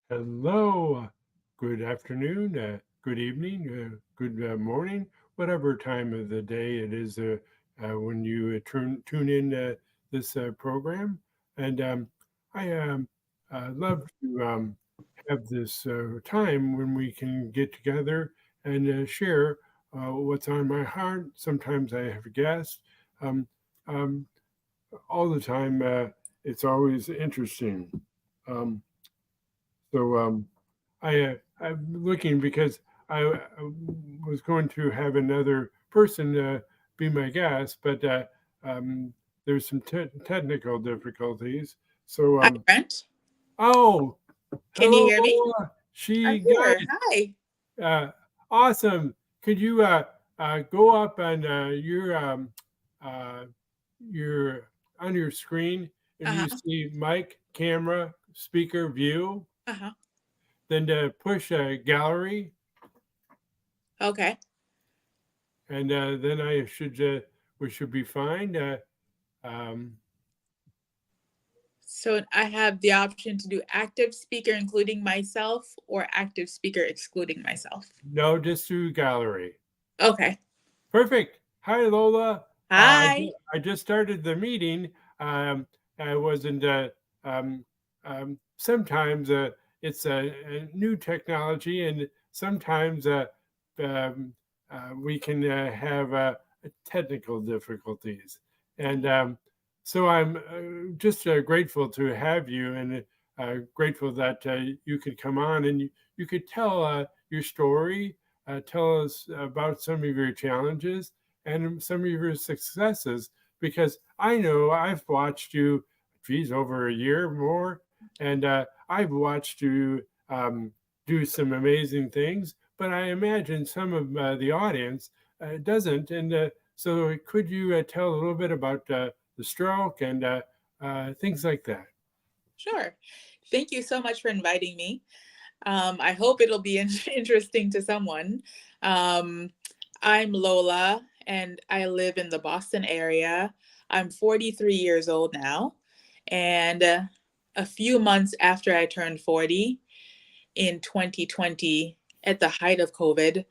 Hello, good afternoon, good evening, good morning, whatever time of the day it is when you tune in this program. And I love to have this time when we can get together and share what's on my heart. Sometimes I have guests. Um, um, all the time, it's always interesting. Um, I'm looking because I was going to have another person be my guest, but um, there's some technical difficulties. So, Hi, Brent. oh, Can you hello, hear me? Lola. She I'm got here. Hi. it. Awesome. Could you go up on uh, your on your screen and you Uh-huh. see mic, camera, speaker, view? Uh-huh. Then to push gallery, Okay. and then we should be fine. Um, So I have the option to do active speaker including myself or active speaker excluding myself. no, just through gallery. Okay. Perfect. Hi, Lola. Hi. I just started the meeting. Um, I wasn't. Um, Sometimes it's a new technology, and sometimes um, we can have technical difficulties. And so I'm just grateful to have you, and grateful that you could come on and you could tell your story, tell us about some of your challenges and some of your successes, because I know I've watched you, geez, over a year more, and I've watched you do some amazing things, but I imagine some of the audience doesn't. And so, could you tell a little bit about the stroke and things like that? Sure. Thank you so much for inviting me. I hope it'll be interesting to someone. Um, I'm Lola and I live in the Boston area. I'm 43 years old now. And a few months after I turned 40 in 2020, at the height of COVID,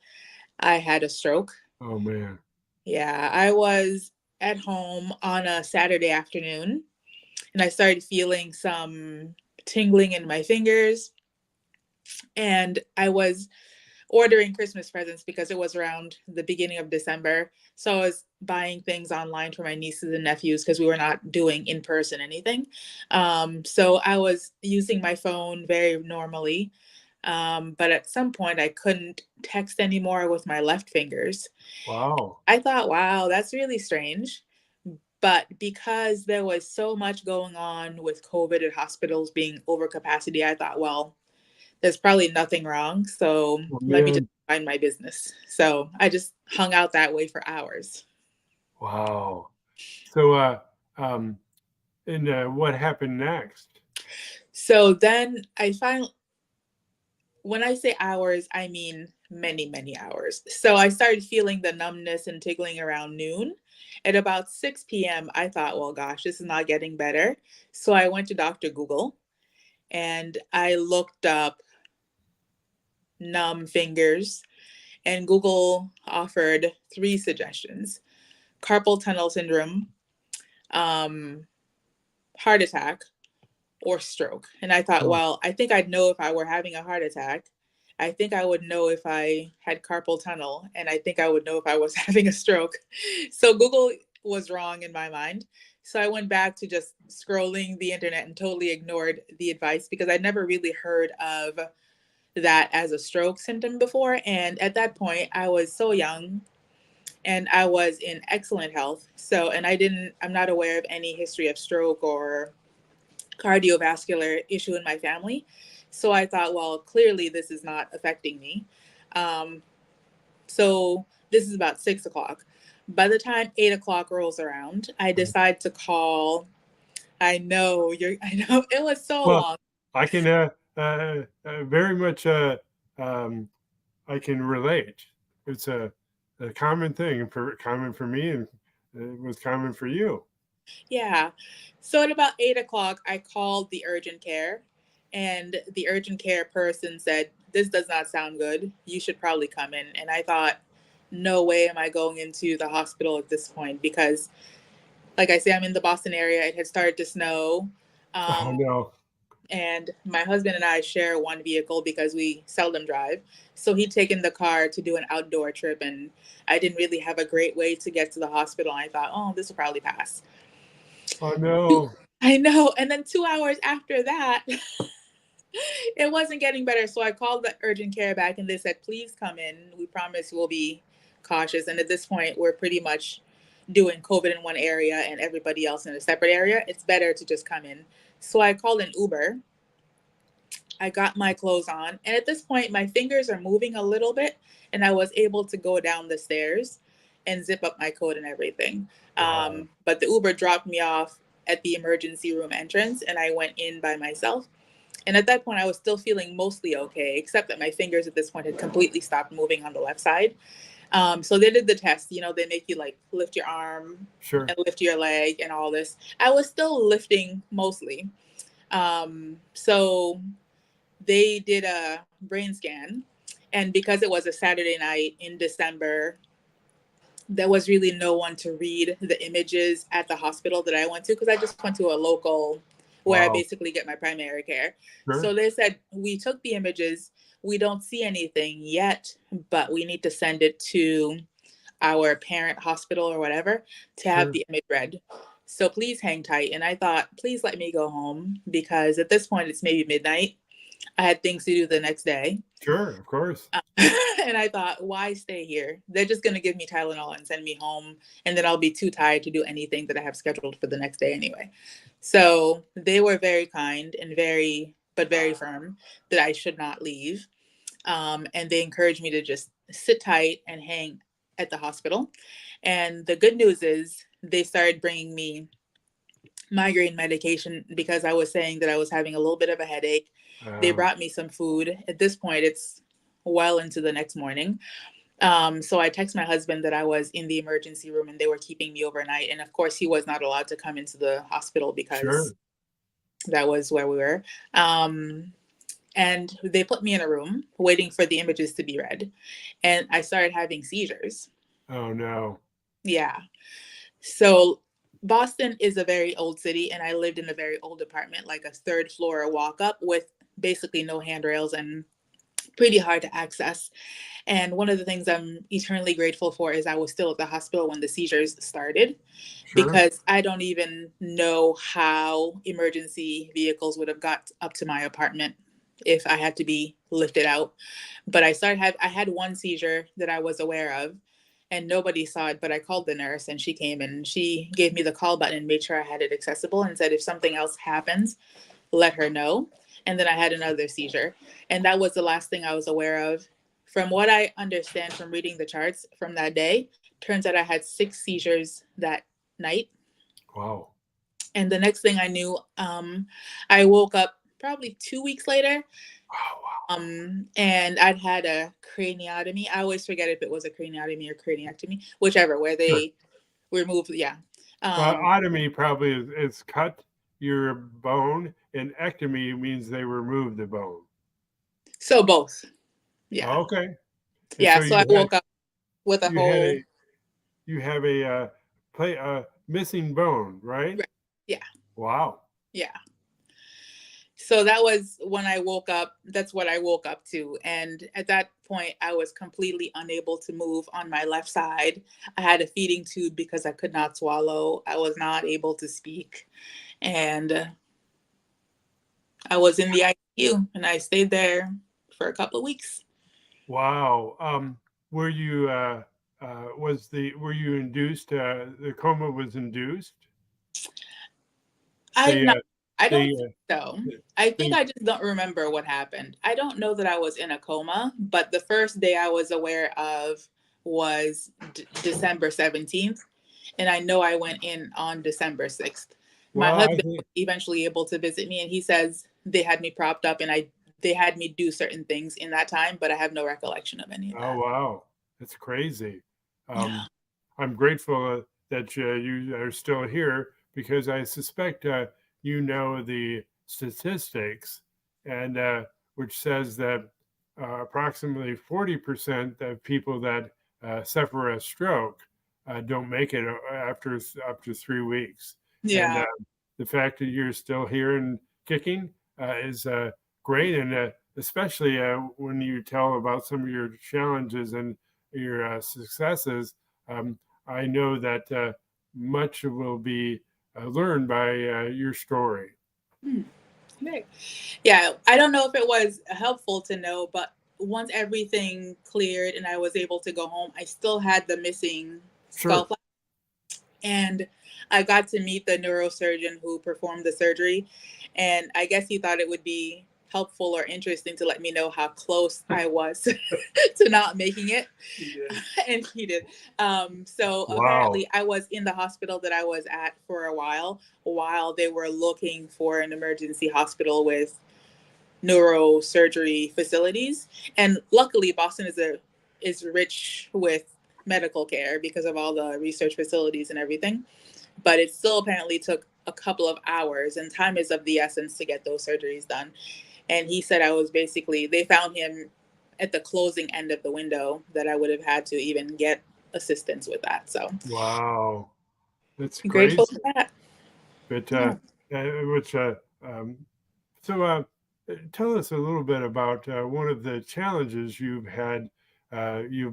I had a stroke. Oh man. Yeah, I was at home on a Saturday afternoon and I started feeling some tingling in my fingers. And I was ordering Christmas presents because it was around the beginning of December. So I was buying things online for my nieces and nephews because we were not doing in person anything. So I was using my phone very normally. But at some point, I couldn't text anymore with my left fingers. Wow. I thought, wow, that's really strange. But because there was so much going on with COVID and hospitals being over capacity, I thought, well, there's probably nothing wrong. So Oh let me just man. mind my business. So I just hung out that way for hours. Wow. So um and what happened next? So then I finally, when I say hours, I mean many, many hours. So I started feeling the numbness and tingling around noon. At about 6 p.m., I thought, well, gosh, this is not getting better. So I went to Dr. Google and I looked up numb fingers, and Google offered three suggestions: carpal tunnel syndrome, um, heart attack, or stroke. And I thought, Oh, well, I think I'd know if I were having a heart attack. I think I would know if I had carpal tunnel, and I think I would know if I was having a stroke. So Google was wrong in my mind. So I went back to just scrolling the internet and totally ignored the advice because I'd never really heard of that as a stroke symptom before. And at that point, I was so young and I was in excellent health. So, and I'm not aware of any history of stroke or cardiovascular issue in my family. So I thought, well, clearly this is not affecting me. Um, so this is about 6 o'clock. By the time 8 o'clock rolls around, I decide to call. I know it was so well, long. I can very much um, I can relate. It's a common thing for common for me, and it was common for you. Yeah. So at about 8 o'clock, I called the urgent care And the urgent care person said, "This does not sound good. You should probably come in." And I thought, no way am I going into the hospital at this point because, like I say, I'm in the Boston area. It had started to snow. Oh Um, no. and my husband and I share one vehicle because we seldom drive. So he'd taken the car to do an outdoor trip, and I didn't really have a great way to get to the hospital. I thought, oh, this will probably pass. Oh no. I know. And then 2 hours after that, it wasn't getting better. So I called the urgent care back and they said, please come in. We promise we'll be cautious. And at this point, we're pretty much doing COVID in one area and everybody else in a separate area. It's better to just come in. So I called an Uber. I got my clothes on. And at this point, my fingers are moving a little bit. And I was able to go down the stairs and zip up my coat and everything. Wow. But the Uber dropped me off at the emergency room entrance and I went in by myself. And at that point, I was still feeling mostly okay, except that my fingers at this point had completely stopped moving on the left side. So they did the test. You know, they make you like lift your arm Sure. and lift your leg and all this. I was still lifting mostly. So they did a brain scan. And because it was a Saturday night in December, there was really no one to read the images at the hospital that I went to because I just went to a local where I Wow. basically get my primary care. Sure. So they said, we took the images. We don't see anything yet, but we need to send it to our parent hospital or whatever to have Sure. the image read. So please hang tight. And I thought, please let me go home because at this point it's maybe midnight. I had things to do the next day. Sure. Of course. And I thought, why stay here? They're just going to give me Tylenol and send me home. And then I'll be too tired to do anything that I have scheduled for the next day anyway. So they were very kind and very firm that I should not leave. And they encouraged me to just sit tight and hang at the hospital. And the good news is they started bringing me migraine medication because I was saying that I was having a little bit of a headache. They Um, brought me some food. At this point, it's well into the next morning. So I text my husband that I was in the emergency room and they were keeping me overnight. And of course, he was not allowed to come into the hospital because sure. that was where we were. And they put me in a room waiting for the images to be read. And I started having seizures. Oh no. Yeah. So Boston is a very old city, and I lived in a very old apartment, like a third floor walk up with basically no handrails and pretty hard to access. And one of the things I'm eternally grateful for is I was still at the hospital when the seizures started Sure. because I don't even know how emergency vehicles would have got up to my apartment if I had to be lifted out. But I had one seizure that I was aware of and nobody saw it, but I called the nurse and she came and she gave me the call button and made sure I had it accessible and said if something else happens, let her know. And then I had another seizure. And that was the last thing I was aware of. From what I understand from reading the charts from that day, turns out I had 6 seizures that night. Wow. And the next thing I knew, I woke up probably 2 weeks later. Wow. And I'd had a craniotomy. I always forget if it was a craniotomy or craniectomy, whichever, where Sure. they remove, yeah. Well, Um, otomy probably is cut your bone, and ectomy means they remove the bone. so both, yeah. Okay. And Yeah, so so I woke up with a you had whole, a you have a play missing bone, right? right, yeah, Wow. yeah. So that was when I woke up. That's what I woke up to. And at that point, I was completely unable to move on my left side. I had a feeding tube because I could not swallow. I was not able to speak. And I was in the ICU and I stayed there for a couple of weeks. Wow. Were you were you induced? The coma was induced. I'm They not, I they don't think so. I think they I just don't remember what happened. I don't know that I was in a coma, but the first day I was aware of was December 17th. And I know I went in on December 6th. My well, I husband think was eventually able to visit me and he says they had me propped up and they had me do certain things in that time, but I have no recollection of any of oh that. wow, that's crazy. Yeah. I'm grateful that you are still here because I suspect you know the statistics and which says that approximately 40% of people that suffer a stroke don't make it after up to 3 weeks. And Yeah. the fact that you're still here and kicking is great, and especially when you tell about some of your challenges and your successes. Um, I know that much will be learned by your story. Hmm. Okay. Yeah, I don't know if it was helpful to know, but once everything cleared and I was able to go home, I still had the missing skull Sure. flap. And I got to meet the neurosurgeon who performed the surgery. And I guess he thought it would be helpful or interesting to let me know how close I was to not making it. You did. And he did. So Wow. apparently, I was in the hospital that I was at for a while they were looking for an emergency hospital with neurosurgery facilities. And luckily, Boston is rich with medical care because of all the research facilities and everything. But it still apparently took a couple of hours, and time is of the essence to get those surgeries done. And he said I was basically, they found him at the closing end of the window that I would have had to even get assistance with that. So Wow. That's I'm grateful for crazy. that. But Yeah. which so tell us a little bit about one of the challenges you've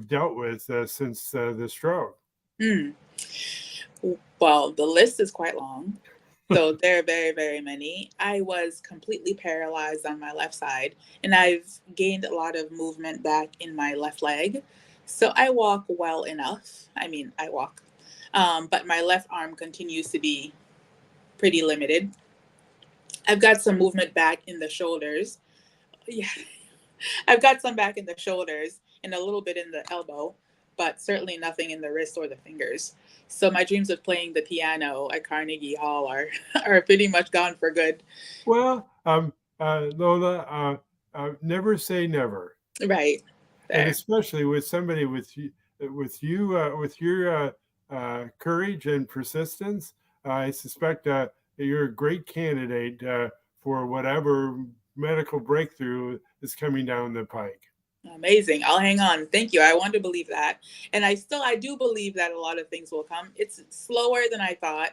dealt with since the stroke. Mm. Well, the list is quite long. So there are very, very many. I was completely paralyzed on my left side, and I've gained a lot of movement back in my left leg. So I walk well enough. I mean, I walk. But my left arm continues to be pretty limited. I've got some movement back in the shoulders. Yeah, I've got some back in the shoulders and a little bit in the elbow, but certainly nothing in the wrist or the fingers. So my dreams of playing the piano at Carnegie Hall are are pretty much gone for good. Well, Lola, never say never, Right and there. especially with somebody with your courage and persistence. I suspect that you're a great candidate for whatever medical breakthrough is coming down the pike. Amazing. I'll hang on. Thank you. I want to believe that. And I do believe that a lot of things will come. It's slower than I thought.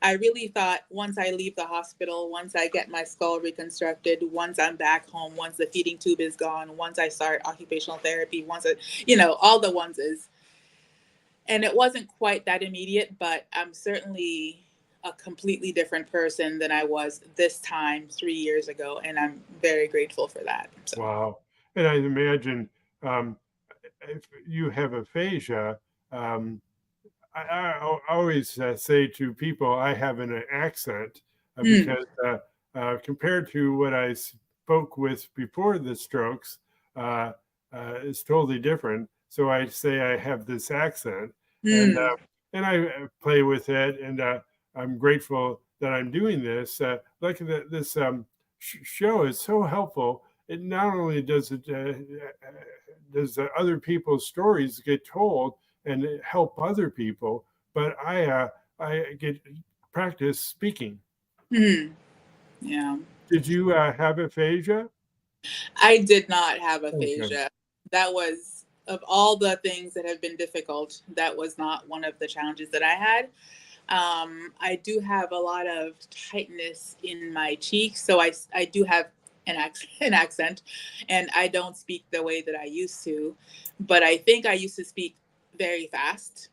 I really thought once I leave the hospital, once I get my skull reconstructed, once I'm back home, once the feeding tube is gone, once I start occupational therapy, all the ones is. And it wasn't quite that immediate, but I'm certainly a completely different person than I was this time 3 years ago. And I'm very grateful for that. So, Wow. And I imagine um, if you have aphasia, um, I always say to people I have an accent mm, because compared to what I spoke with before the strokes, uh, is totally different. So I say I have this accent, and mm, I play with it, and I'm grateful that I'm doing this. Like this show is so helpful. It not only does other people's stories get told and help other people, but I get practice speaking. mm, yeah. Did you have aphasia? I did not have Okay. aphasia. That was, of all the things that have been difficult, that was not one of the challenges that I had. I do have a lot of tightness in my cheeks, so I do have an accent, and I don't speak the way that I used to. But I think I used to speak very fast,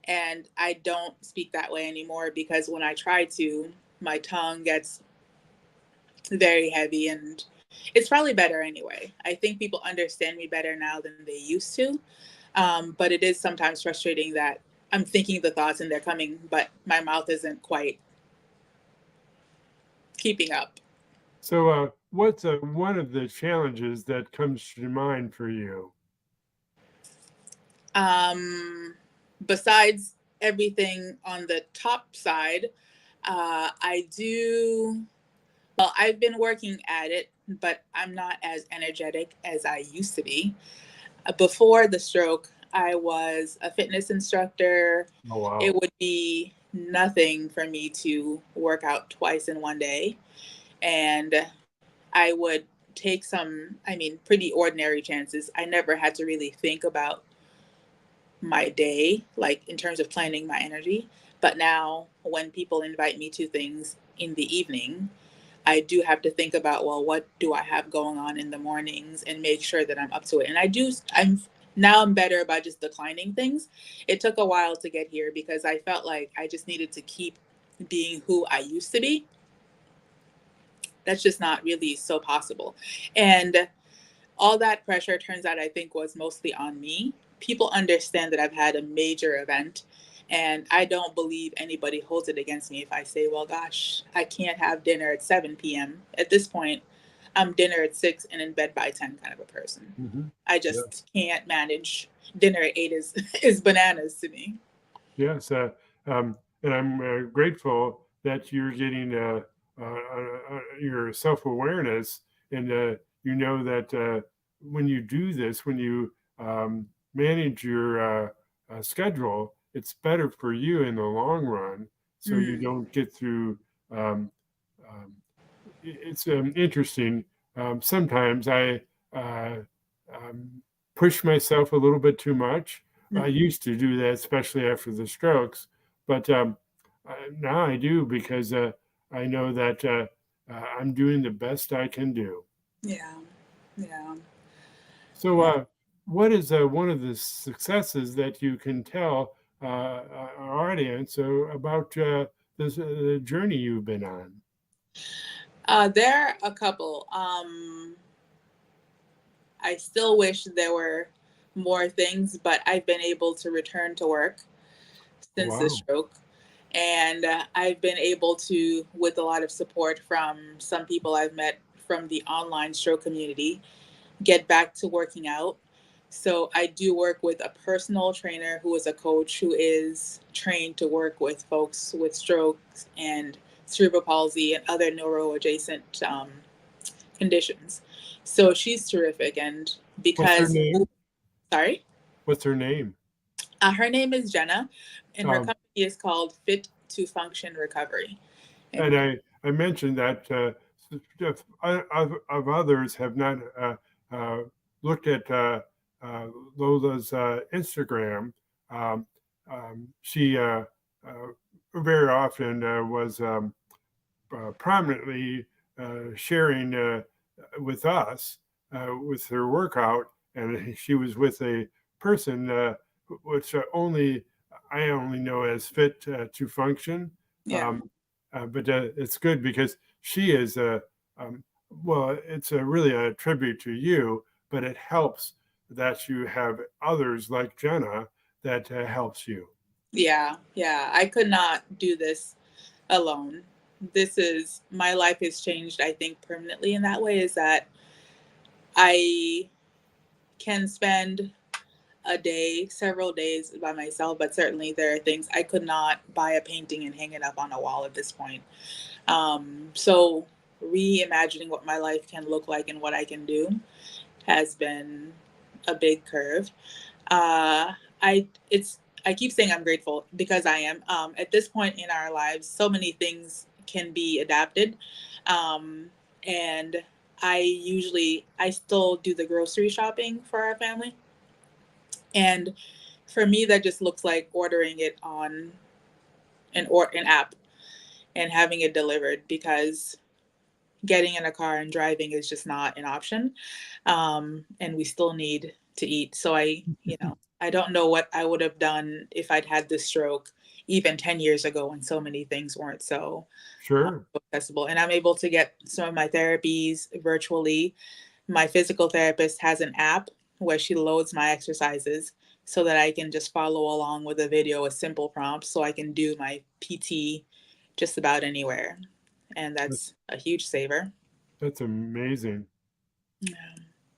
and I don't speak that way anymore because when I try to, my tongue gets very heavy, and it's probably better anyway. I think people understand me better now than they used to. But it is sometimes frustrating that I'm thinking the thoughts and they're coming, but my mouth isn't quite keeping up. So, what's one of the challenges that comes to mind for you? Um, Besides everything on the top side, I do, well, I've been working at it, but I'm not as energetic as I used to be. Before the stroke, I was a fitness instructor. Oh, It wow. would be nothing for me to work out twice in one day. And I would take some, I mean, pretty ordinary chances. I never had to really think about my day, like in terms of planning my energy. But now, when people invite me to things in the evening, I do have to think about, well, what do I have going on in the mornings and make sure that I'm up to it. And I'm better about just declining things. It took a while to get here because I felt like I just needed to keep being who I used to be. That's just not really so possible. And all that pressure, turns out, I think, was mostly on me. People understand that I've had a major event, and I don't believe anybody holds it against me if I say, well, gosh, I can't have dinner at 7 p.m. At this point, I'm dinner at 6 and in bed by 10 kind of a person. Hmm. I Yeah. just can't manage. Dinner at 8 is bananas to me. Yes. And I'm grateful that you're getting your self awareness, and you know that when you do this, when you manage your schedule, it's better for you in the long run. So you Mm, don't get through. Um, um, it's interesting. Sometimes I uh, um, push myself a little bit too much. I mm, used to do that, especially after the strokes, but now I do because I know that I'm doing the best I can do. yeah, yeah, So, yeah. what is one of the successes that you can tell our audience about this the journey you've been on? There are a couple. I still wish there were more things, but I've been able to return to work since the Wow. stroke. And I've been able to, with a lot of support from some people I've met from the online stroke community, get back to working out. So I do work with a personal trainer who is a coach who is trained to work with folks with strokes and cerebral palsy and other neuroadjacent conditions. So she's terrific. And What's her because, name? sorry, What's her name? her name is Jenna, and her Um, company is called Fit to Function Recovery. And and I mentioned that of others have not uh, looked at Lola's Instagram. Um, she uh, very often was prominently sharing with us with her workout, and she was with a person which only I only know as Fit to Function. yeah, Um, but it's good because she is a well, it's a really a tribute to you, but it helps that you have others like Jenna that helps you. yeah, yeah. I could not do this alone. This is my life has changed, I think, permanently in that way, is that I can spend a day, several days by myself, but certainly there are things I could not buy a painting and hang it up on a wall at this point. So reimagining what my life can look like and what I can do has been a big curve. I keep saying I'm grateful because I am. At this point in our lives, so many things can be adapted, um, and I still do the grocery shopping for our family, and for me that just looks like ordering it on an app and having it delivered because getting in a car and driving is just not an option. And we still need to eat. So I don't know what I would have done if I'd had this stroke even 10 years ago when so many things weren't so Sure. accessible. And I'm able to get some of my therapies virtually. My physical therapist has an app where she loads my exercises so that I can just follow along with a video with simple prompts so I can do my PT just about anywhere. And That's, that's a huge saver. that's amazing. Yeah.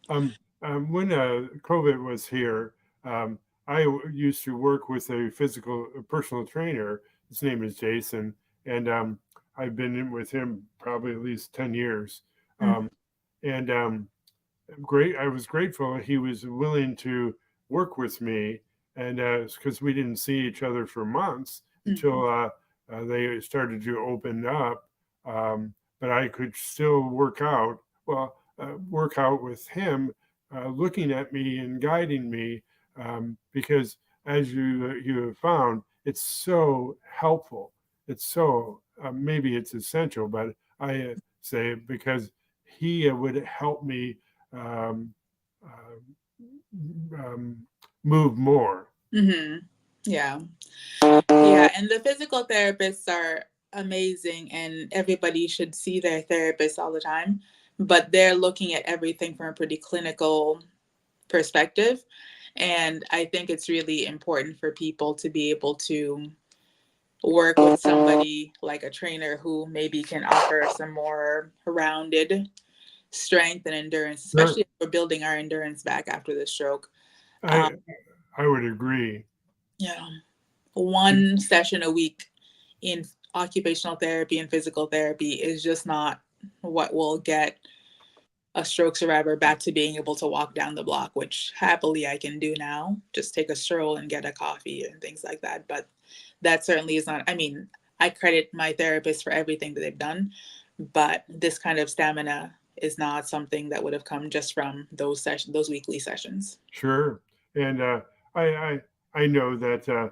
When COVID was here, um, used to work with a personal trainer. His name is Jason, and I've been in with him probably at least 10 years. Mm, Um, and great, I was grateful he was willing to work with me, and because we didn't see each other for months mhm. until they started to open up. But I could still work out work out with him, looking at me and guiding me, because as you have found, it's so helpful. It's so maybe it's essential, but I say because he would help me um, move more. Mm-hmm. Yeah. Yeah. And the physical therapists are amazing, and everybody should see their therapist all the time. But they're looking at everything from a pretty clinical perspective. And I think it's really important for people to be able to work with somebody like a trainer who maybe can offer some more rounded strength and endurance, Sure. especially if we're building our endurance back after the stroke. Um, I I would agree. yeah, one session a week in occupational therapy and physical therapy is just not what will get a stroke survivor back to being able to walk down the block, which happily I can do now. Just take a stroll and get a coffee and things like that. But that certainly is not, I mean, I credit my therapist for everything that they've done, but this kind of stamina is not something that would have come just from those sessions, those weekly sessions. Sure. And I, I I know that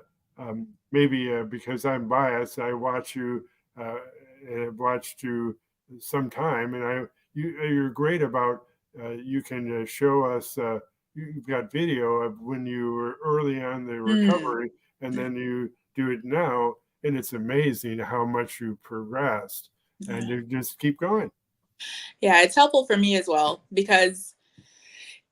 maybe because I'm biased, I watch you and I've watched you sometime, and you're great about you can show us. You've got video of when you were early on the Mm. recovery, and then you do it now, and it's amazing how much you progressed, and Yeah. you just keep going. Yeah, it's helpful for me as well because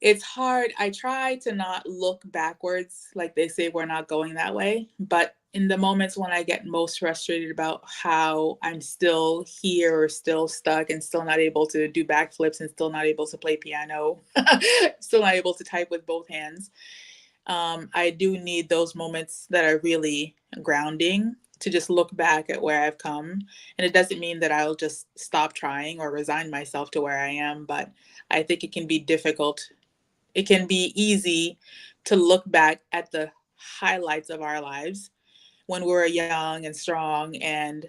it's hard. I try to not look backwards, like they say we're not going that way. But in the moments when I get most frustrated about how I'm still here or still stuck and still not able to do backflips and still not able to play piano, still not able to type with both hands, I do need those moments that are really grounding to just look back at where I've come. And it doesn't mean that I'll just stop trying or resign myself to where I am, but I think it can be difficult. It can be easy to look back at the highlights of our lives when we were young and strong and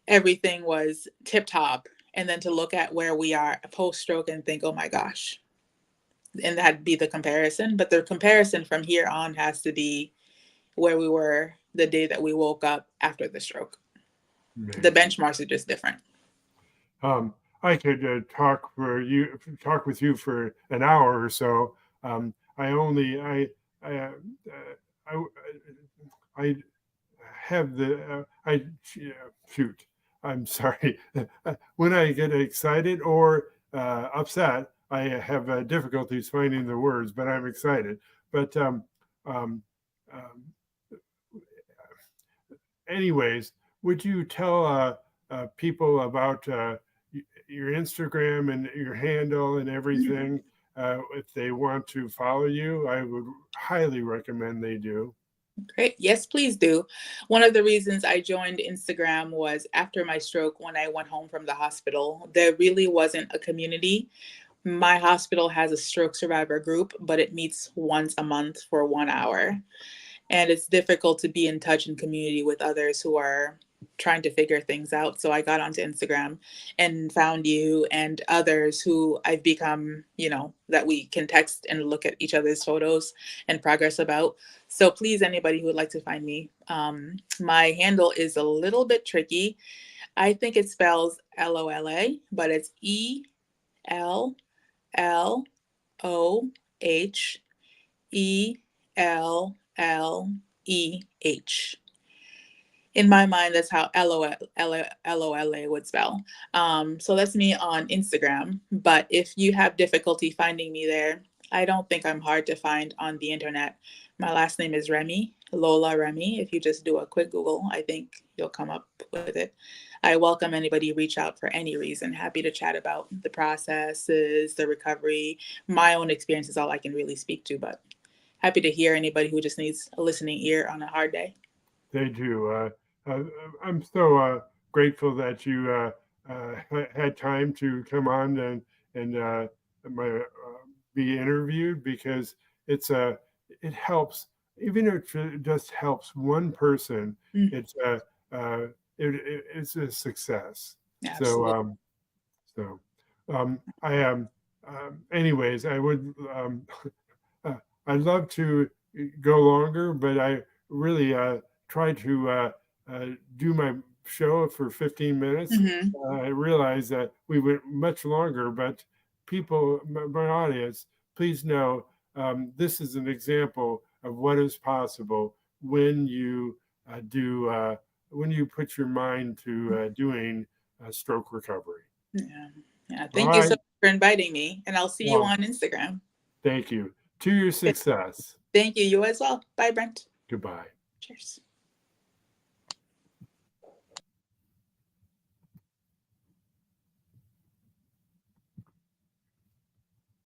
everything was tip top. And then to look at where we are post stroke and think, oh my gosh, and that'd be the comparison. But the comparison from here on has to be where we were the day that we woke up after the stroke. The Amazing. benchmarks are just different. Um, I could talk with you for an hour or so. I only I I have the I shoot. I'm sorry. When I get excited or upset, I have difficulties finding the words, but I'm excited. But um, um, anyways, would you tell people about your Instagram and your handle and Mhm. everything if they want to follow you? I would highly recommend they do. Great. Yes, please do. One of the reasons I joined Instagram was after my stroke when I went home from the hospital. There really wasn't a community. My hospital has a stroke survivor group, but it meets once a month for 1 hour. And it's difficult to be in touch and community with others who are trying to figure things out. So I got onto Instagram and found you and others who I've become, that we can text and look at each other's photos and progress about. So please, anybody who would like to find me, my handle is a little bit tricky. I think it spells LOLA, but it's ELLOHELLEH. In my mind, that's how LOLA would spell. So that's me on Instagram. But if you have difficulty finding me there, I don't think I'm hard to find on the internet. My last name is Remy, Lola Remy. If you just do a quick Google, I think you'll come up with it. I welcome anybody reach out for any reason. Happy to chat about the processes, the recovery. My own experience is all I can really speak to, but happy to hear anybody who just needs a listening ear on a hard day. They do. Uh, I'm so grateful that you had time to come on and my, be interviewed because it's it helps even if it just helps one person. Mm, It's it's a success. So absolutely. so I am. Anyways, I would. I'd love to go longer, but I really try to do my show for 15 minutes. Hmm. I realize that we went much longer, but people, my audience, please know this is an example of what is possible when you when you put your mind to doing stroke recovery. Yeah. Yeah. All Thank you so right. much for inviting me, and I'll see you Well, on Instagram. thank you. To your Okay. success. Thank you. You as well. Bye, Brent. Goodbye. Cheers.